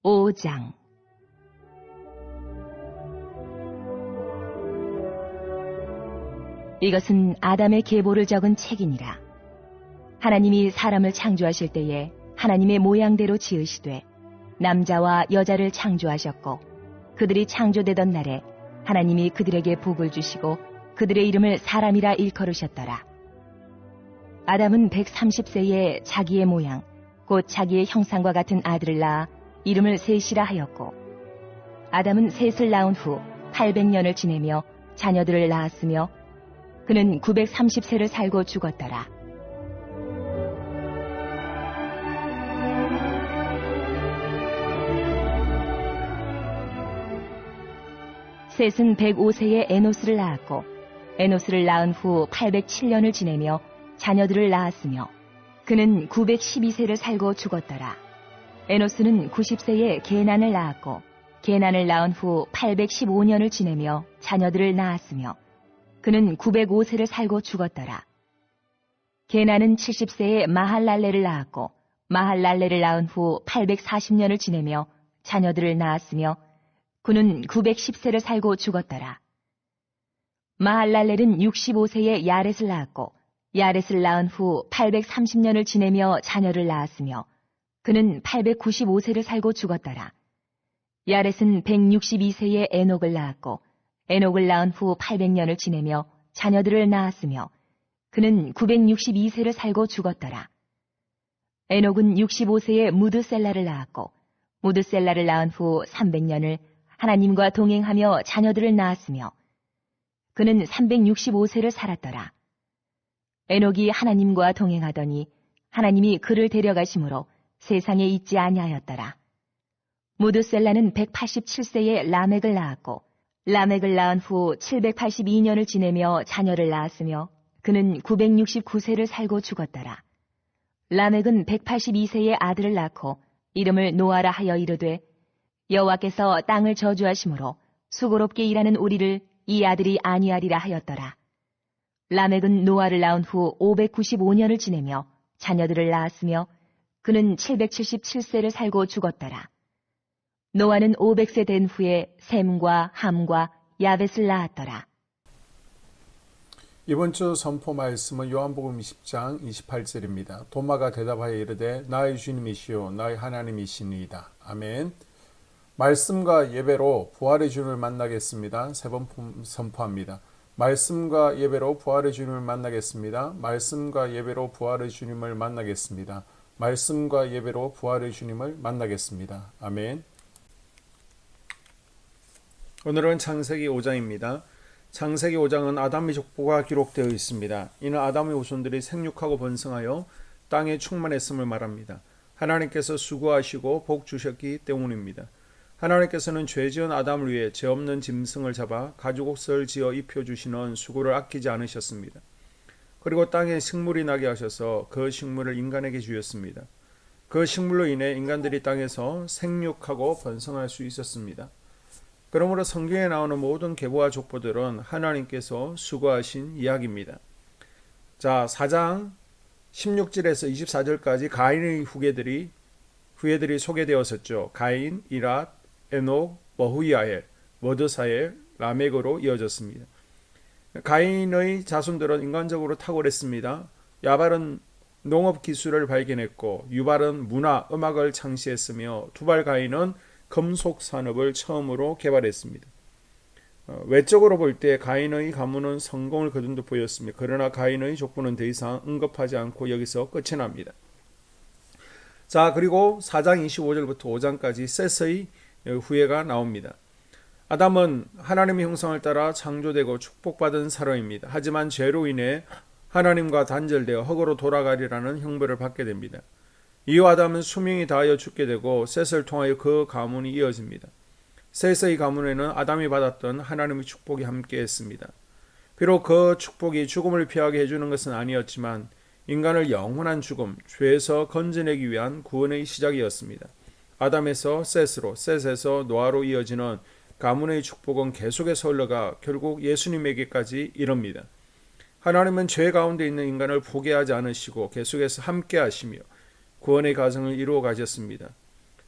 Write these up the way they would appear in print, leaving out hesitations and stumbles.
5장. 이것은 아담의 계보를 적은 책이니라. 하나님이 사람을 창조하실 때에 하나님의 모양대로 지으시되 남자와 여자를 창조하셨고, 그들이 창조되던 날에 하나님이 그들에게 복을 주시고 그들의 이름을 사람이라 일컬으셨더라. 아담은 130세에 자기의 모양 곧 자기의 형상과 같은 아들을 낳아 이름을 셋이라 하였고, 아담은 셋을 낳은 후 800년을 지내며 자녀들을 낳았으며 그는 930세를 살고 죽었더라. 셋은 105세에 에노스를 낳았고, 에노스를 낳은 후 807년을 지내며 자녀들을 낳았으며 그는 912세를 살고 죽었더라. 에노스는 90세에 게난을 낳았고, 게난을 낳은 후 815년을 지내며 자녀들을 낳았으며 그는 905세를 살고 죽었더라. 게난은 70세에 마할랄레를 낳았고, 마할랄레를 낳은 후 840년을 지내며 자녀들을 낳았으며 그는 910세를 살고 죽었더라. 마할랄렐은 65세에 야렛을 낳았고, 야렛을 낳은 후 830년을 지내며 자녀를 낳았으며 그는 895세를 살고 죽었더라. 야렛은 162세에 에녹을 낳았고, 에녹을 낳은 후 800년을 지내며 자녀들을 낳았으며 그는 962세를 살고 죽었더라. 에녹은 65세에 무드셀라를 낳았고, 무드셀라를 낳은 후 300년을 하나님과 동행하며 자녀들을 낳았으며 그는 365세를 살았더라. 에녹이 하나님과 동행하더니 하나님이 그를 데려가심으로 세상에 있지 아니하였더라. 무드셀라는 187세에 라멕을 낳았고, 라멕을 낳은 후 782년을 지내며 자녀를 낳았으며 그는 969세를 살고 죽었더라. 라멕은 182세에 아들을 낳고 이름을 노아라 하여 이르되, 여호와께서 땅을 저주하심으로 수고롭게 일하는 우리를 이 아들이 아니하리라 하였더라. 라멕은 노아를 낳은 후 595년을 지내며 자녀들을 낳았으며 그는 777세를 살고 죽었더라. 노아는 500세 된 후에 셈과 함과 야벳을 낳았더라. 이번 주 선포 말씀은 요한복음 20장 28절입니다. 도마가 대답하여 이르되 나의 주님이시요 나의 하나님이시니이다. 아멘. 말씀과 예배로 부활의 주님을 만나겠습니다. 세 번 선포합니다. 말씀과 예배로 부활의 주님을 만나겠습니다. 말씀과 예배로 부활의 주님을 만나겠습니다. 말씀과 예배로 부활의 주님을 만나겠습니다. 아멘. 오늘은 창세기 5장입니다. 창세기 5장은 아담의 족보가 기록되어 있습니다. 이는 아담의 후손들이 생육하고 번성하여 땅에 충만했음을 말합니다. 하나님께서 수고하시고 복 주셨기 때문입니다. 하나님께서는 죄지은 아담을 위해 죄 없는 짐승을 잡아 가죽옷을 지어 입혀주시는 수고를 아끼지 않으셨습니다. 그리고 땅에 식물이 나게 하셔서 그 식물을 인간에게 주셨습니다. 그 식물로 인해 인간들이 땅에서 생육하고 번성할 수 있었습니다. 그러므로 성경에 나오는 모든 계보와 족보들은 하나님께서 수고하신 이야기입니다. 자, 4장 16절에서 24절까지 가인의 후예들이 소개되었었죠. 가인, 이랏, 에녹, 머후야엘, 머드사엘, 라멕으로 이어졌습니다. 가인의 자손들은 인간적으로 탁월했습니다. 야발은 농업 기술을 발견했고 유발은 문화, 음악을 창시했으며 두발 가인은 금속 산업을 처음으로 개발했습니다. 외적으로 볼 때 가인의 가문은 성공을 거둔 듯 보였습니다. 그러나 가인의 족보는 더 이상 언급하지 않고 여기서 끝이 납니다. 자, 그리고 4장 25절부터 5장까지 셋의 후예가 나옵니다. 아담은 하나님의 형상을 따라 창조되고 축복받은 사람입니다. 하지만 죄로 인해 하나님과 단절되어 흙으로 돌아가리라는 형벌을 받게 됩니다. 이후 아담은 수명이 다하여 죽게 되고 셋을 통하여 그 가문이 이어집니다. 셋의 가문에는 아담이 받았던 하나님의 축복이 함께했습니다. 비록 그 축복이 죽음을 피하게 해주는 것은 아니었지만 인간을 영원한 죽음, 죄에서 건져내기 위한 구원의 시작이었습니다. 아담에서 셋으로, 셋에서 노아로 이어지는 가문의 축복은 계속해서 흘러가 결국 예수님에게까지 이릅니다. 하나님은 죄 가운데 있는 인간을 포기하지 않으시고 계속해서 함께 하시며 구원의 과정을 이루어 가셨습니다.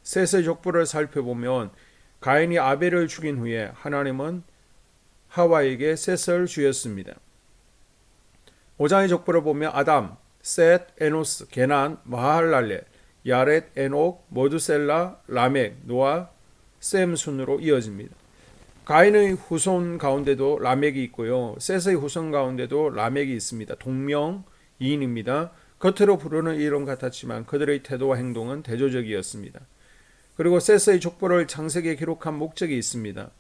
셋의 족보를 살펴보면 가인이 아벨을 죽인 후에 하나님은 하와에게 셋을 주었습니다. 5장의 족보를 보면 아담, 셋, 에노스, 게난, 마할랄렐, 야렛, 에녹, 모두셀라, 라멕, 노아, 셈 순으로 이어집니다. 가인의 후손 가운데도 라멕이 있고요. 셋의 후손 가운데도 라멕이 있습니다. 동명이인입니다. 겉으로 부르는 이름 같았지만 그들의 태도와 행동은 대조적이었습니다. 그리고 셋의 족보를 창세기에 기록한 목적이 있습니다.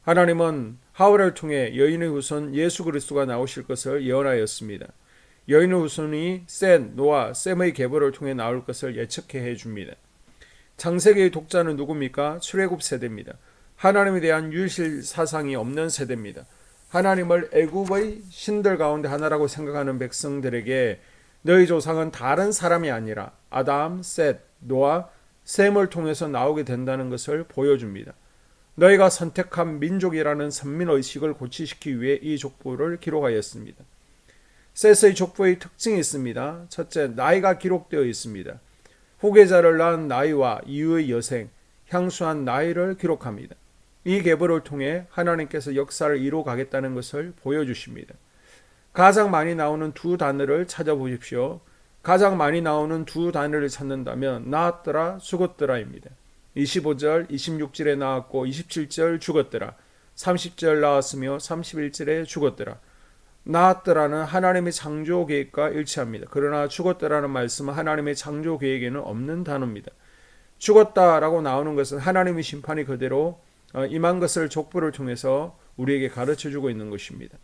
하나님은 하와를 통해 여인의 후손 예수 그리스도가 나오실 것을 예언하였습니다. 여인의 후손이 셋, 노아, 셈의 계보를 통해 나올 것을 예측해 해줍니다. 창세기의 독자는 누굽니까? 출애굽 세대입니다. 하나님에 대한 유실 사상이 없는 세대입니다. 하나님을 애굽의 신들 가운데 하나라고 생각하는 백성들에게 너희 조상은 다른 사람이 아니라 아담, 셋, 노아, 셈을 통해서 나오게 된다는 것을 보여줍니다. 너희가 선택한 민족이라는 선민의식을 고취시키기 위해 이 족보를 기록하였습니다. 셋의 족보의 특징이 있습니다. 첫째, 나이가 기록되어 있습니다. 후계자를 낳은 나이와 이후의 여생, 향수한 나이를 기록합니다. 이 계보를 통해 하나님께서 역사를 이루어가겠다는 것을 보여주십니다. 가장 많이 나오는 두 단어를 찾아보십시오. 가장 많이 나오는 두 단어를 찾는다면 낳았더라, 죽었더라입니다. 25절, 26절에 나왔고 27절 죽었더라, 30절 나왔으며 31절에 죽었더라. 낳았더라는 하나님의 창조 계획과 일치합니다. 그러나 죽었더라는 말씀은 하나님의 창조 계획에는 없는 단어입니다. 죽었다라고 나오는 것은 하나님의 심판이 그대로 임한 것을 족보를 통해서 우리에게 가르쳐주고 있는 것입니다.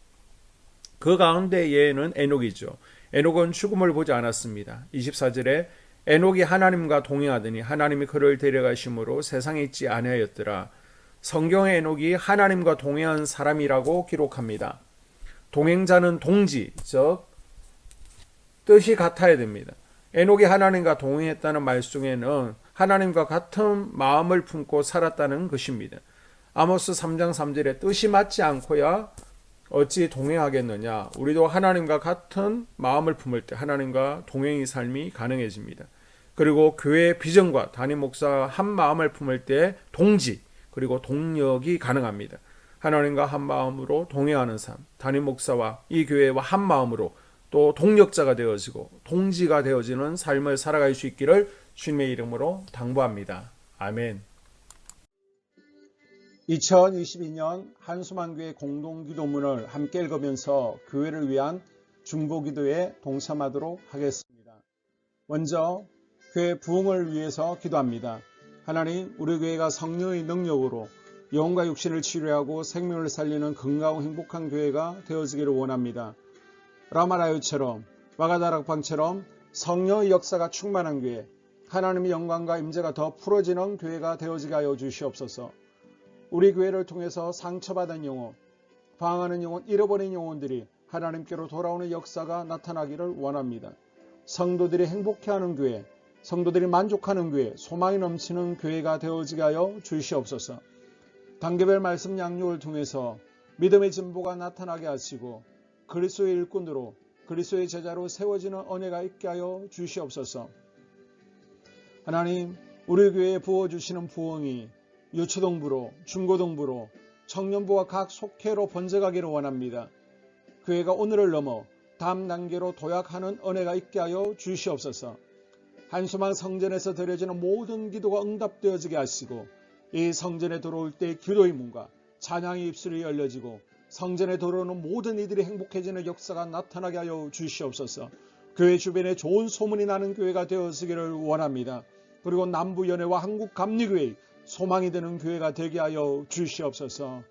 그 가운데 예는 에녹이죠. 에녹은 죽음을 보지 않았습니다. 24절에 에녹이 하나님과 동행하더니 하나님이 그를 데려가심으로 세상에 있지 아니하였더라. 성경의 에녹이 하나님과 동행한 사람이라고 기록합니다. 동행자는 동지, 즉 뜻이 같아야 됩니다. 에녹이 하나님과 동행했다는 말 속에는 하나님과 같은 마음을 품고 살았다는 것입니다. 아모스 3장 3절에 뜻이 맞지 않고야 어찌 동행하겠느냐. 우리도 하나님과 같은 마음을 품을 때 하나님과 동행의 삶이 가능해집니다. 그리고 교회의 비전과 담임 목사와 한 마음을 품을 때 동지 그리고 동력이 가능합니다. 하나님과 한 마음으로 동행하는 삶, 담임 목사와 이 교회와 한 마음으로 또 동력자가 되어지고 동지가 되어지는 삶을 살아갈 수 있기를 주님의 이름으로 당부합니다. 아멘. 2022년 한수만교회 공동기도문을 함께 읽으면서 교회를 위한 중보기도에 동참하도록 하겠습니다. 먼저 교회 부흥을 위해서 기도합니다. 하나님, 우리 교회가 성령의 능력으로 영혼과 육신을 치료하고 생명을 살리는 건강하고 행복한 교회가 되어지기를 원합니다. 라마라요처럼 와가다락방처럼 성령의 역사가 충만한 교회, 하나님의 영광과 임재가 더 풀어지는 교회가 되어지게 하여 주시옵소서. 우리 교회를 통해서 상처받은 영혼, 방황하는 영혼, 잃어버린 영혼들이 하나님께로 돌아오는 역사가 나타나기를 원합니다. 성도들이 행복해하는 교회, 성도들이 만족하는 교회, 소망이 넘치는 교회가 되어지게 하여 주시옵소서. 단계별 말씀 양육을 통해서 믿음의 진보가 나타나게 하시고 그리스도의 일꾼으로 그리스도의 제자로 세워지는 은혜가 있게 하여 주시옵소서. 하나님, 우리 교회에 부어주시는 부흥이 유초동부로, 중고동부로, 청년부와 각 속회로 번져가기를 원합니다. 교회가 오늘을 넘어 다음 단계로 도약하는 은혜가 있게 하여 주시옵소서. 한수만 성전에서 드려지는 모든 기도가 응답되어지게 하시고 이 성전에 들어올 때 기도의 문과 찬양의 입술이 열려지고 성전에 들어오는 모든 이들이 행복해지는 역사가 나타나게 하여 주시옵소서. 교회 주변에 좋은 소문이 나는 교회가 되어지기를 원합니다. 그리고 남부연회와 한국감리교회 소망이 되는 교회가 되게 하여 주시옵소서.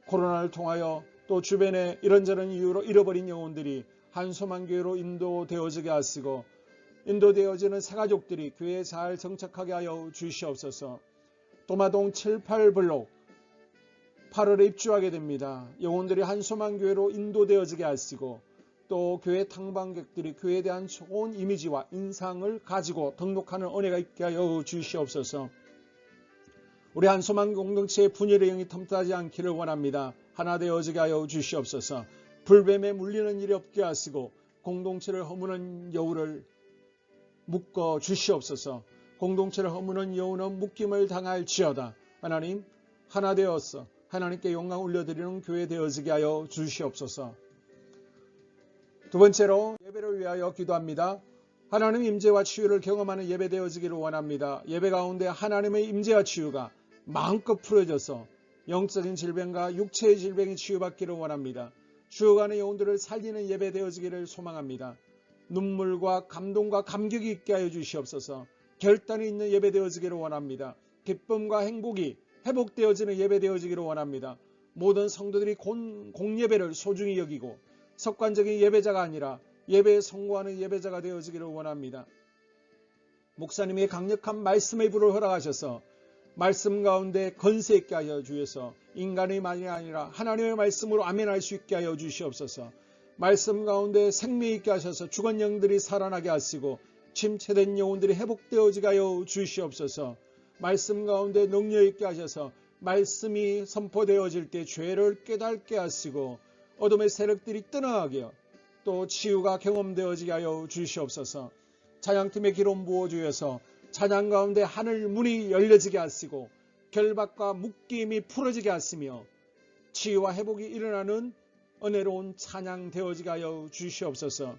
코로나를 통하여 또 주변에 이런저런 이유로 잃어버린 영혼들이 한소만교회로 인도되어지게 하시고 인도되어지는 새가족들이 교회에 잘 정착하게 하여 주시옵소서. 도마동 7, 8블록 8월에 입주하게 됩니다. 영혼들이 한소만교회로 인도되어지게 하시고 또 교회 탕방객들이 교회에 대한 좋은 이미지와 인상을 가지고 등록하는 은혜가 있게 하여 주시옵소서. 우리 한소만 공동체의 분열의 영이 틈타지 않기를 원합니다. 하나 되어지게 하여 주시옵소서. 불뱀에 물리는 일이 없게 하시고 공동체를 허무는 여우를 묶어 주시옵소서. 공동체를 허무는 여우는 묶임을 당할지어다. 하나님, 하나 되어서 하나님께 영광 올려드리는 교회 되어지게 하여 주시옵소서. 두 번째로 예배를 위하여 기도합니다. 하나님 임재와 치유를 경험하는 예배 되어지기를 원합니다. 예배 가운데 하나님의 임재와 치유가 마음껏 풀어져서 영적인 질병과 육체의 질병이 치유받기를 원합니다. 죽어가는 영혼들을 살리는 예배 되어지기를 소망합니다. 눈물과 감동과 감격이 있게 하여 주시옵소서. 결단이 있는 예배 되어지기를 원합니다. 기쁨과 행복이 회복되어지는 예배 되어지기를 원합니다. 모든 성도들이 공예배를 소중히 여기고 습관적인 예배자가 아니라 예배에 성공하는 예배자가 되어지기를 원합니다. 목사님의 강력한 말씀의 불을 허락하셔서 말씀 가운데 건세 있게 하여 주셔서 인간의 말이 아니라 하나님의 말씀으로 아멘할 수 있게 하여 주시옵소서. 말씀 가운데 생명 있게 하셔서 죽은 영들이 살아나게 하시고 침체된 영혼들이 회복되어지게 하여 주시옵소서. 말씀 가운데 능력 있게 하셔서 말씀이 선포되어질 때 죄를 깨닫게 하시고 어둠의 세력들이 떠나가게 또 치유가 경험되어지게 하여 주시옵소서. 찬양팀의 기름 부어주셔서 찬양 가운데 하늘 문이 열려지게 하시고 결박과 묶임이 풀어지게 하시며 치유와 회복이 일어나는 은혜로운 찬양 되어지게 하여 주시옵소서.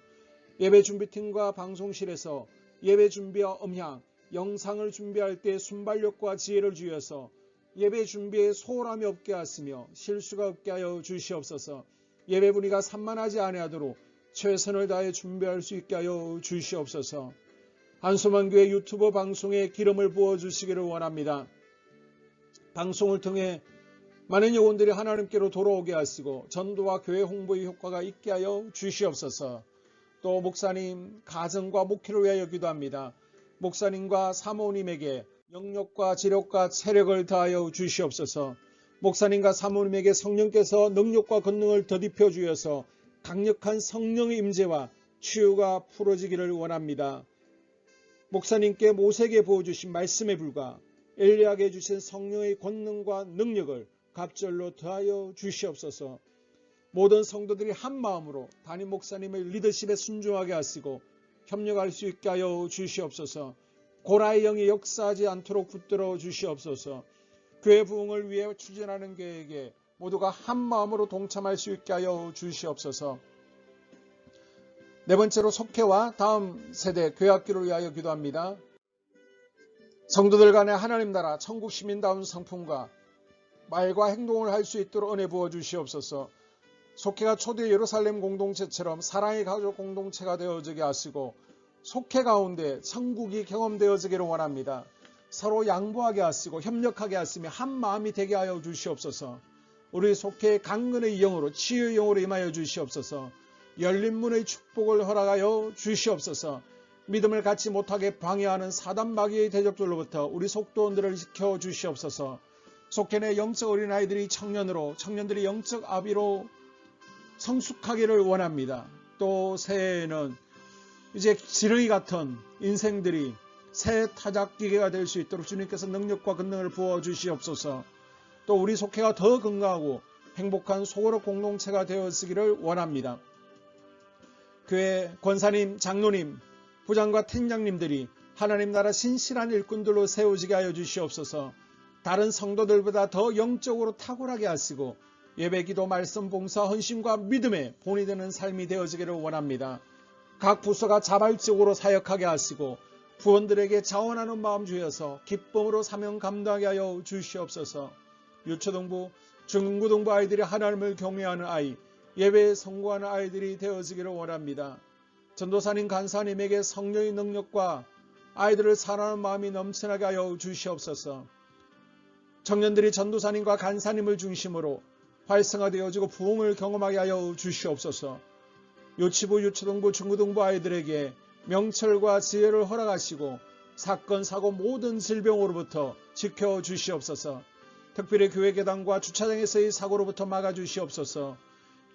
예배 준비팀과 방송실에서 예배 준비와 음향, 영상을 준비할 때 순발력과 지혜를 주셔서 예배 준비에 소홀함이 없게 하시며 실수가 없게 하여 주시옵소서. 예배 분위기가 산만하지 아니하도록 최선을 다해 준비할 수 있게 하여 주시옵소서. 한소만 교회 유튜브 방송에 기름을 부어주시기를 원합니다. 방송을 통해 많은 영혼들이 하나님께로 돌아오게 하시고 전도와 교회 홍보의 효과가 있게 하여 주시옵소서. 또 목사님 가정과 목회를 위하여 기도합니다. 목사님과 사모님에게 영력과 지력과 체력을 다하여 주시옵소서. 목사님과 사모님에게 성령께서 능력과 권능을 더딥혀 주셔서 강력한 성령의 임재와 치유가 풀어지기를 원합니다. 목사님께 모세에게 부어주신 말씀의 불과 엘리야에게 주신 성령의 권능과 능력을 갑절로 더하여 주시옵소서. 모든 성도들이 한 마음으로 담임 목사님의 리더십에 순종하게 하시고 협력할 수 있게 하여 주시옵소서. 고라의 영이 역사하지 않도록 붙들어 주시옵소서. 교회 부흥을 위해 추진하는 교회에게 모두가 한 마음으로 동참할 수 있게 하여 주시옵소서. 네 번째로 속회와 다음 세대 교회학교를 위하여 기도합니다. 성도들 간의 하나님 나라 천국 시민다운 성품과 말과 행동을 할 수 있도록 은혜 부어 주시옵소서. 속회가 초대 예루살렘 공동체처럼 사랑의 가족 공동체가 되어지게 하시고 속회 가운데 천국이 경험되어지기를 원합니다. 서로 양보하게 하시고 협력하게 하시며 한 마음이 되게 하여 주시옵소서. 우리 속회의 강건의 영으로 치유의 영으로 임하여 주시옵소서. 열린 문의 축복을 허락하여 주시옵소서. 믿음을 갖지 못하게 방해하는 사단 마귀의 대적들로부터 우리 속도원들을 지켜 주시옵소서. 속회 내 영적 어린아이들이 청년들이 영적 아비로 성숙하기를 원합니다. 또 새해에는 이제 지렁이 같은 인생들이 새 타작기계가 될 수 있도록 주님께서 능력과 권능을 부어 주시옵소서. 또 우리 속회가 더 건강하고 행복한 소그룹 공동체가 되었기를 원합니다. 교회 권사님, 장로님, 부장과 팀장님들이 하나님 나라 신실한 일꾼들로 세워지게 하여 주시옵소서. 다른 성도들보다 더 영적으로 탁월하게 하시고 예배, 기도, 말씀, 봉사, 헌신과 믿음의 본이 되는 삶이 되어지기를 원합니다. 각 부서가 자발적으로 사역하게 하시고 부원들에게 자원하는 마음 주셔서 기쁨으로 사명 감당하게 하여 주시옵소서. 유초등부, 중고등부 아이들이 하나님을 경외하는 아이, 예배에 성공하는 아이들이 되어지기를 원합니다. 전도사님, 간사님에게 성령의 능력과 아이들을 사랑하는 마음이 넘쳐나게 하여 주시옵소서. 청년들이 전도사님과 간사님을 중심으로 활성화되어지고 부흥을 경험하게 하여 주시옵소서. 유치부, 유초등부, 중고등부 아이들에게 명철과 지혜를 허락하시고 사건, 사고 모든 질병으로부터 지켜주시옵소서. 특별히 교회 계단과 주차장에서의 사고로부터 막아주시옵소서.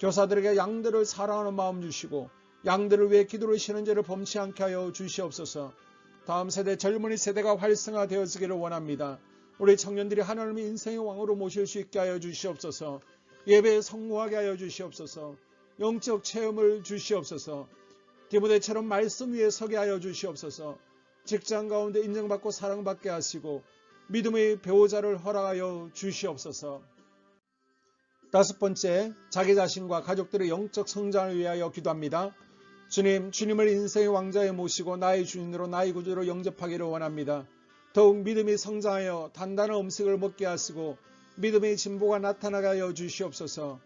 교사들에게 양들을 사랑하는 마음 주시고 양들을 위해 기도를 쉬는 죄를 범치 않게 하여 주시옵소서. 다음 세대 젊은이 세대가 활성화되어지기를 원합니다. 우리 청년들이 하나님의 인생의 왕으로 모실 수 있게 하여 주시옵소서. 예배에 성공하게 하여 주시옵소서. 영적 체험을 주시옵소서. 디모데처럼 말씀 위에 서게 하여 주시옵소서. 직장 가운데 인정받고 사랑받게 하시고 믿음의 배우자를 허락하여 주시옵소서. 다섯 번째, 자기 자신과 가족들의 영적 성장을 위하여 기도합니다. 주님을 인생의 왕자에 모시고 나의 주인으로 나의 구주로 영접하기를 원합니다. 더욱 믿음이 성장하여 단단한 음식을 먹게 하시고 믿음의 진보가 나타나게 하여 주시옵소서.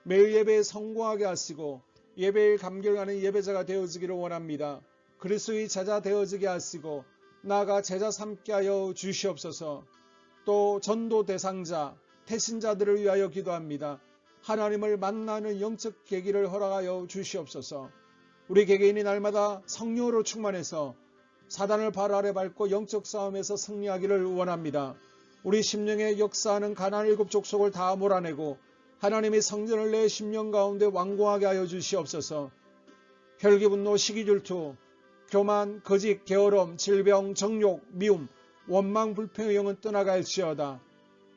매일 예배에 성공하게 하시고 예배에 감격하는 예배자가 되어지기를 원합니다. 그리스도의 제자 되어지게 하시고 나아가 제자 삼게 하여 주시옵소서. 또 전도 대상자, 태신자들을 위하여 기도합니다. 하나님을 만나는 영적 계기를 허락하여 주시옵소서. 우리 개개인이 날마다 성령으로 충만해서 사단을 발 아래 밟고 영적 싸움에서 승리하기를 원합니다. 우리 심령에 역사하는 가나안 7 족속을 다 몰아내고 하나님의 성전을 내 심령 가운데 완공하게 하여 주시옵소서. 혈기 분노 시기 질투 교만 거짓 게으름 질병 정욕 미움 원망 불평의 영은 떠나갈지어다.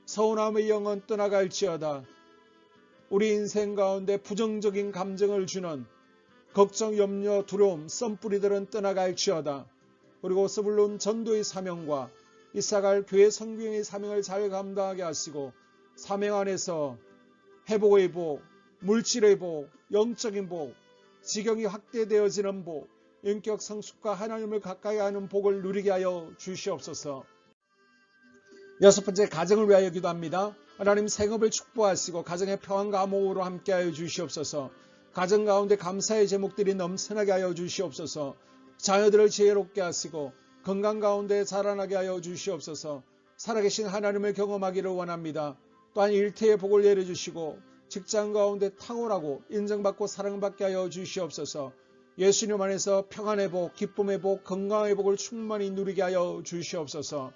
서운함의 영은 떠나갈지어다. 우리 인생 가운데 부정적인 감정을 주는 걱정, 염려, 두려움, 썸뿌리들은 떠나갈지어다. 그리고 스불론 전도의 사명과 이사갈 교회 선교의 사명을 잘 감당하게 하시고 사명 안에서 회복의 복, 물질의 복, 영적인 복, 지경이 확대되어지는 복, 인격 성숙과 하나님을 가까이 하는 복을 누리게 하여 주시옵소서. 여섯 번째, 가정을 위하여 기도합니다. 하나님 생업을 축복하시고 가정의 평안과 화목으로 함께하여 주시옵소서. 가정 가운데 감사의 제목들이 넘쳐나게 하여 주시옵소서. 자녀들을 지혜롭게 하시고 건강 가운데 자라나게 하여 주시옵소서. 살아계신 하나님을 경험하기를 원합니다. 또한 일태의 복을 내려주시고 직장 가운데 탁월하고 인정받고 사랑받게 하여 주시옵소서. 예수님 안에서 평안의 복, 기쁨의 복, 건강의 복을 충만히 누리게 하여 주시옵소서.